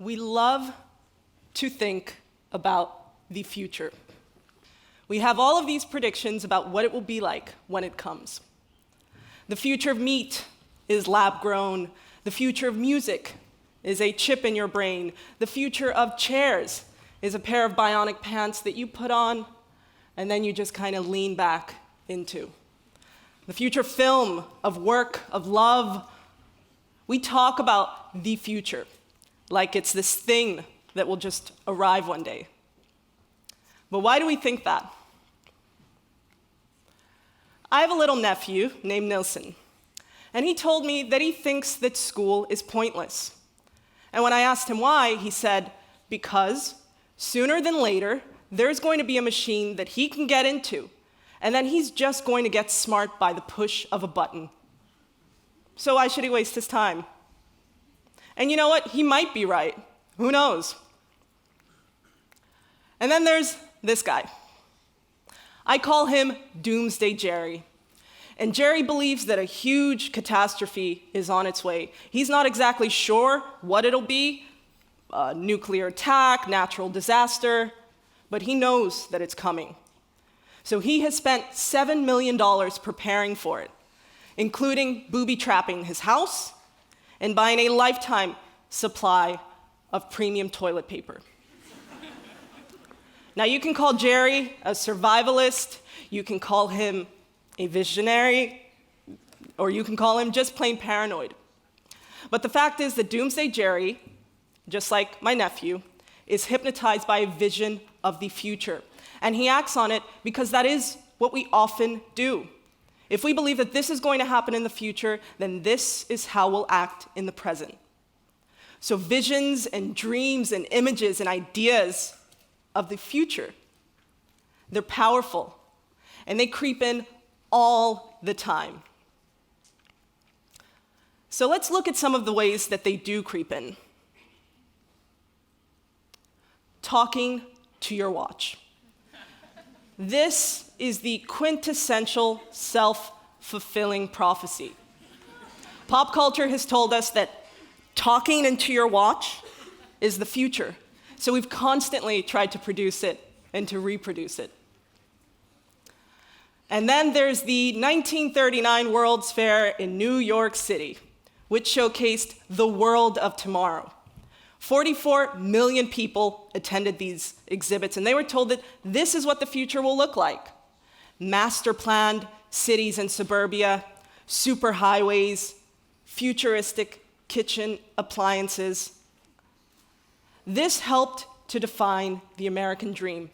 We love to think about the future. We have all of these predictions about what it will be like when it comes. The future of meat is lab-grown. The future of music is a chip in your brain. The future of chairs is a pair of bionic pants that you put on and then you just kind of lean back into. The future film, of work, of love. We talk about the future like it's this thing that will just arrive one day. But why do we think that? I have a little nephew named Nilsson, and he told me that he thinks that school is pointless. And when I asked him why, he said, because sooner than later, there's going to be a machine that he can get into, and then he's just going to get smart by the push of a button. So why should he waste his time? And you know what? He might be right. Who knows? And then there's this guy. I call him Doomsday Jerry. And Jerry believes that a huge catastrophe is on its way. He's not exactly sure what it'll be, a nuclear attack, natural disaster, but he knows that it's coming. So he has spent $7 million preparing for it, including booby-trapping his house and buying a lifetime supply of premium toilet paper. Now, you can call Jerry a survivalist, you can call him a visionary, or you can call him just plain paranoid. But the fact is that Doomsday Jerry, just like my nephew, is hypnotized by a vision of the future. And he acts on it because that is what we often do. If we believe that this is going to happen in the future, then this is how we'll act in the present. So visions and dreams and images and ideas of the future, they're powerful, and they creep in all the time. So let's look at some of the ways that they do creep in. Talking to your watch. This is the quintessential self-fulfilling prophecy. Pop culture has told us that talking into your watch is the future. So we've constantly tried to produce it and to reproduce it. And then there's the 1939 World's Fair in New York City, which showcased the world of tomorrow. 44 million people attended these exhibits, and they were told that this is what the future will look like. Master-planned cities and suburbia, superhighways, futuristic kitchen appliances. This helped to define the American dream,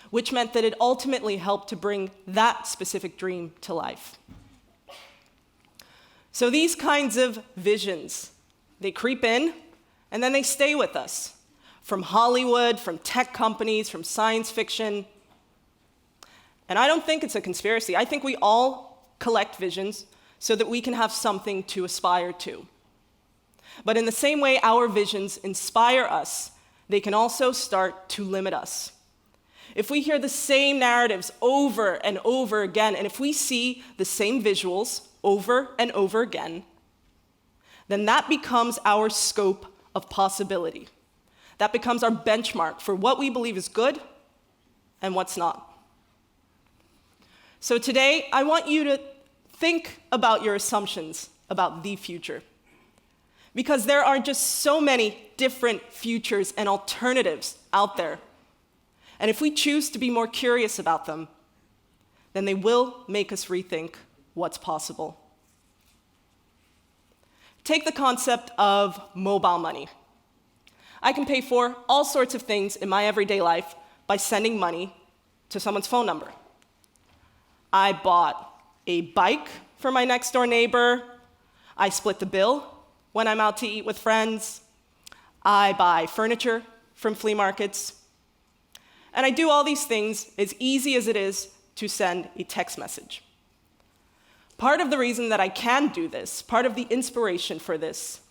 which meant that it ultimately helped to bring that specific dream to life. So these kinds of visions, they creep in, and then they stay with us, from Hollywood, from tech companies, from science fiction. And I don't think it's a conspiracy. I think we all collect visions so that we can have something to aspire to. But in the same way our visions inspire us, they can also start to limit us. If we hear the same narratives over and over again, and if we see the same visuals over and over again, then that becomes our scope of possibility. That becomes our benchmark for what we believe is good and what's not. So today, I want you to think about your assumptions about the future. Because there are just so many different futures and alternatives out there. And if we choose to be more curious about them, then they will make us rethink what's possible. Take the concept of mobile money. I can pay for all sorts of things in my everyday life by sending money to someone's phone number. I bought a bike for my next door neighbor. I split the bill when I'm out to eat with friends. I buy furniture from flea markets. And I do all these things as easy as it is to send a text message. Part of the reason that I can do this, part of the inspiration for this,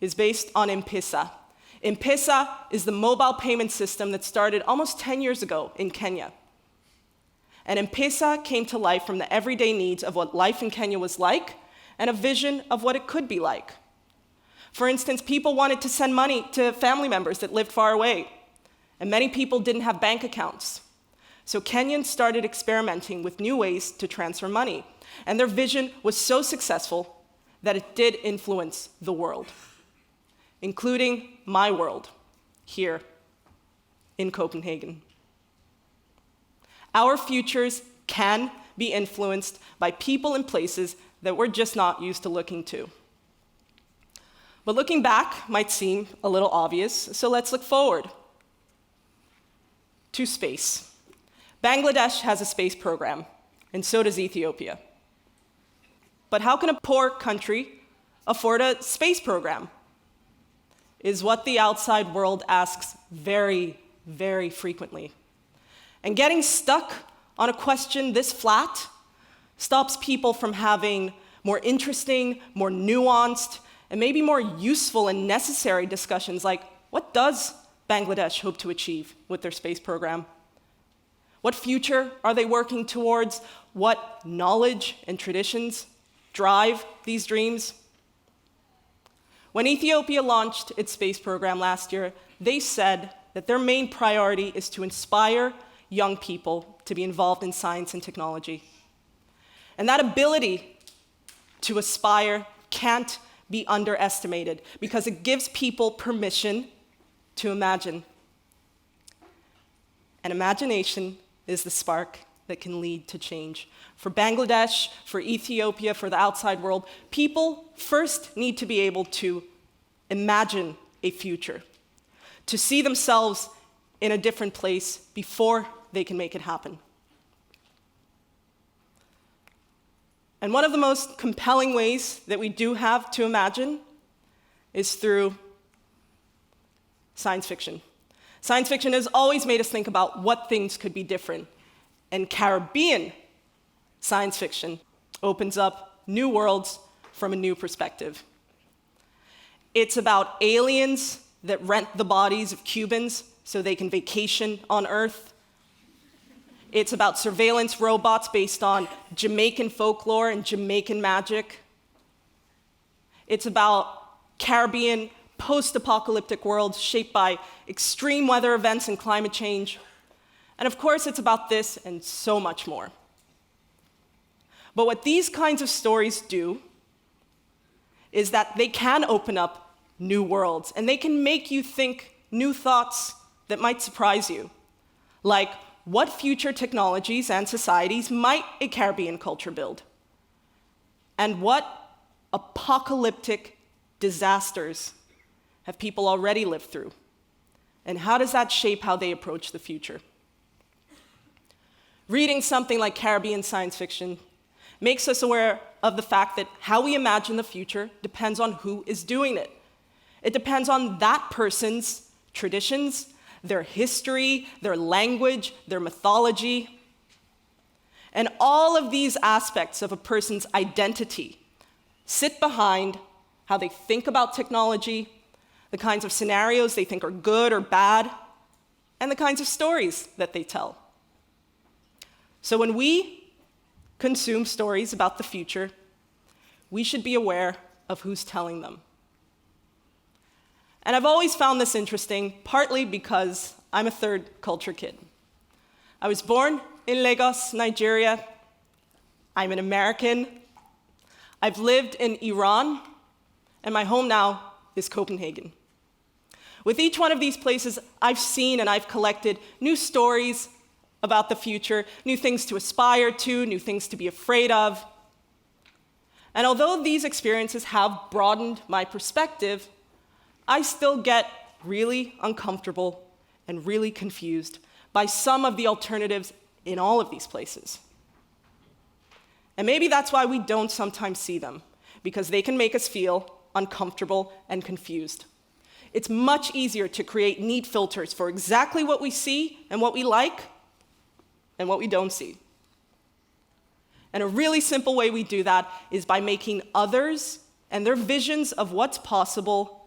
is based on M-Pesa. M-Pesa is the mobile payment system that started almost 10 years ago in Kenya. And M-Pesa came to life from the everyday needs of what life in Kenya was like and a vision of what it could be like. For instance, people wanted to send money to family members that lived far away, and many people didn't have bank accounts. So Kenyans started experimenting with new ways to transfer money, and their vision was so successful that it did influence the world, including my world here in Copenhagen. Our futures can be influenced by people and places that we're just not used to looking to. But looking back might seem a little obvious, so let's look forward to space. Bangladesh has a space program, and so does Ethiopia. But how can a poor country afford a space program? Is what the outside world asks very, very frequently. And getting stuck on a question this flat stops people from having more interesting, more nuanced, and maybe more useful and necessary discussions like, what does Bangladesh hope to achieve with their space program? What future are they working towards? What knowledge and traditions drive these dreams? When Ethiopia launched its space program last year, they said that their main priority is to inspire young people to be involved in science and technology. And that ability to aspire can't be underestimated because it gives people permission to imagine. And imagination is the spark that can lead to change. For Bangladesh, for Ethiopia, for the outside world, people first need to be able to imagine a future, to see themselves in a different place before they can make it happen. And one of the most compelling ways that we do have to imagine is through science fiction. Science fiction has always made us think about what things could be different. And Caribbean science fiction opens up new worlds from a new perspective. It's about aliens that rent the bodies of Cubans so they can vacation on Earth. It's about surveillance robots based on Jamaican folklore and Jamaican magic. It's about Caribbean post-apocalyptic worlds shaped by extreme weather events and climate change. And of course, it's about this and so much more. But what these kinds of stories do is that they can open up new worlds, and they can make you think new thoughts that might surprise you, like what future technologies and societies might a Caribbean culture build? And what apocalyptic disasters have people already lived through? And how does that shape how they approach the future? Reading something like Caribbean science fiction makes us aware of the fact that how we imagine the future depends on who is doing it. It depends on that person's traditions, their history, their language, their mythology. And all of these aspects of a person's identity sit behind how they think about technology, the kinds of scenarios they think are good or bad, and the kinds of stories that they tell. So when we consume stories about the future, we should be aware of who's telling them. And I've always found this interesting, partly because I'm a third culture kid. I was born in Lagos, Nigeria. I'm an American. I've lived in Iran, and my home now is Copenhagen. With each one of these places, I've seen and I've collected new stories about the future, new things to aspire to, new things to be afraid of. And although these experiences have broadened my perspective, I still get really uncomfortable and really confused by some of the alternatives in all of these places. And maybe that's why we don't sometimes see them, because they can make us feel uncomfortable and confused. It's much easier to create neat filters for exactly what we see and what we like and what we don't see. And a really simple way we do that is by making others and their visions of what's possible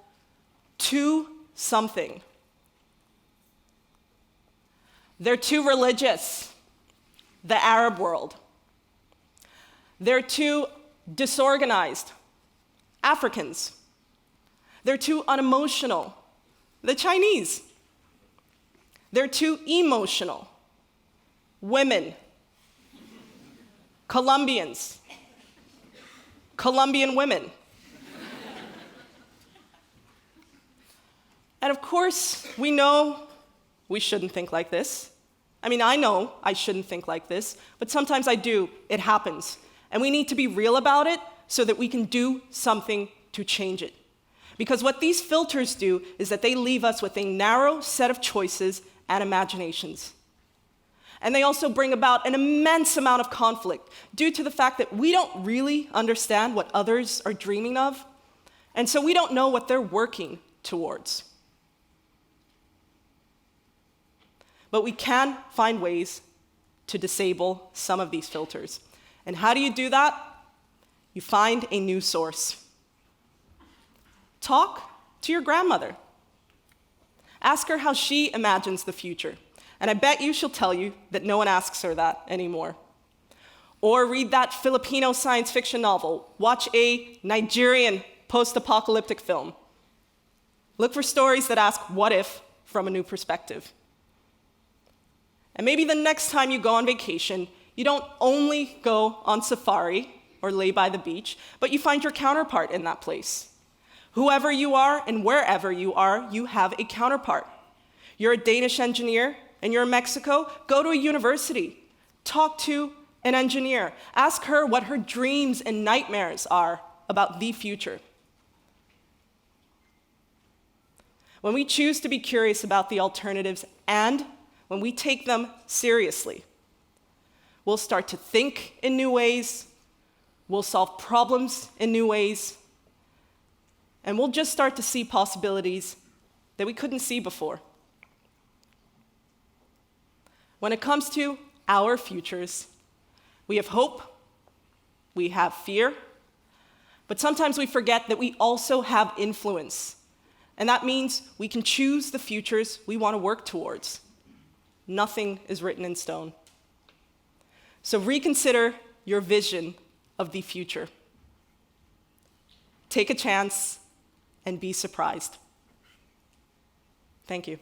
too something. They're too religious, the Arab world. They're too disorganized, Africans. They're too unemotional. The Chinese. They're too emotional. Women. Colombians. Colombian women. And of course, we know we shouldn't think like this. I mean, I know I shouldn't think like this, but sometimes I do. It happens. And we need to be real about it so that we can do something to change it. Because what these filters do is that they leave us with a narrow set of choices and imaginations. And they also bring about an immense amount of conflict due to the fact that we don't really understand what others are dreaming of, and so we don't know what they're working towards. But we can find ways to disable some of these filters. And how do you do that? You find a new source. Talk to your grandmother. Ask her how she imagines the future. And I bet you she'll tell you that no one asks her that anymore. Or read that Filipino science fiction novel. Watch a Nigerian post-apocalyptic film. Look for stories that ask what if from a new perspective. And maybe the next time you go on vacation, you don't only go on safari or lay by the beach, but you find your counterpart in that place. Whoever you are and wherever you are, you have a counterpart. You're a Danish engineer and you're in Mexico, go to a university. Talk to an engineer. Ask her what her dreams and nightmares are about the future. When we choose to be curious about the alternatives and when we take them seriously, we'll start to think in new ways, we'll solve problems in new ways, and we'll just start to see possibilities that we couldn't see before. When it comes to our futures, we have hope, we have fear, but sometimes we forget that we also have influence. And that means we can choose the futures we want to work towards. Nothing is written in stone. So reconsider your vision of the future. Take a chance and be surprised. Thank you.